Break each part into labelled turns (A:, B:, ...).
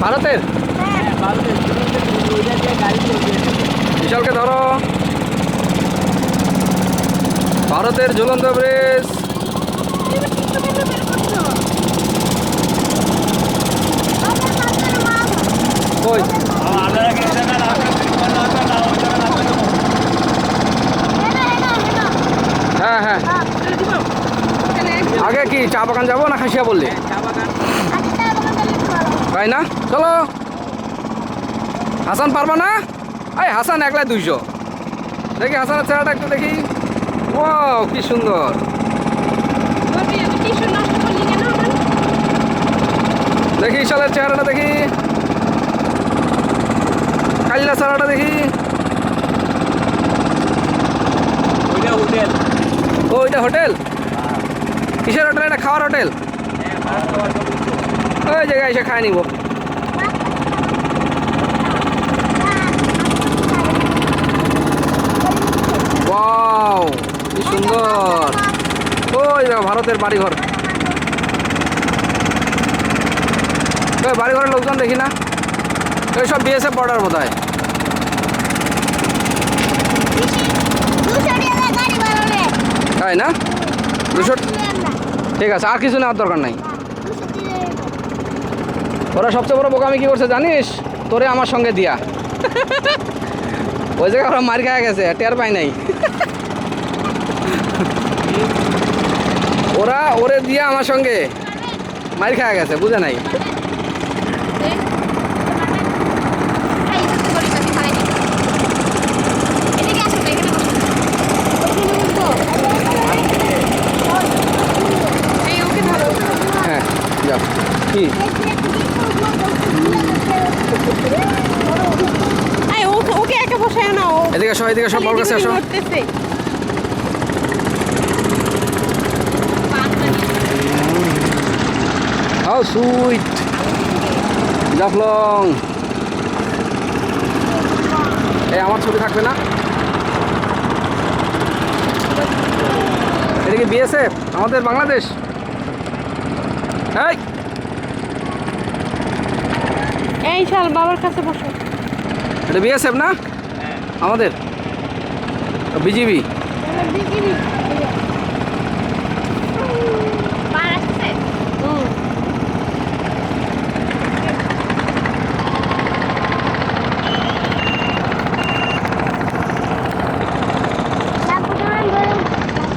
A: ভারতের? বিশালকে ধরো। ভারতের ঝুলন্ত ব্রিজ। কই? হ্যাঁ হ্যাঁ, আগে কি চা বাগান যাবো না খাসিয়া বললি? তাই না, চলো। হাসান পারবা না? এই হাসান একলাই 200। দেখি হাসানের চেহারাটা একটু দেখি। ও কি সুন্দর। দেখি ইশালের চেহারাটা দেখি, কাল্লা চেহারাটা দেখি। ওইটা হোটেল? কিসের হোটেল? এটা খাওয়ার হোটেল? ওই জায়গায় এসে খায় নিব। ওয়াও কি সুন্দর। ওই দেখো ভারতের বাড়িঘর। ওই বাড়িঘরের লোকজন দেখি না, ওই সব বিএসএফ বর্ডার বোধ হয়। তাই না? 200? ঠিক আছে, আর কিছু নেওয়ার দরকার নাই। ওরা সবচেয়ে বড় বোকামি কি করছে জানিস? তোরে আমার সঙ্গে দিয়া। ওই জায়গায় ওরা মার খাওয়া গেছে, টের পাই নাই। ওরা ওরে দিয়া আমার সঙ্গে মার খাওয়া গেছে, বুঝে নাই। হ্যাঁ যাও। কি
B: ওকে একা বসায় না,
A: এদিকে আসো, এদিকে সব বড় কাছে আসো। How sweet Jaflong. এই আমার ছবি থাকবে না? এটা কি বিএসএফ আমাদের বাংলাদেশ? এই
B: এই শাল বাবার কাছে বসো।
A: এটা বিএসএফ না আমাদের? বিজিবি।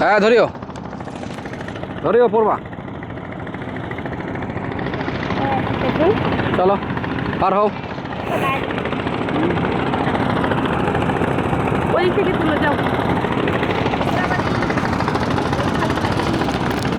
A: হ্যাঁ ধরিও, ধরিও পড়বা। চলো পার হও।
B: ওই থেকে তুলে যাও।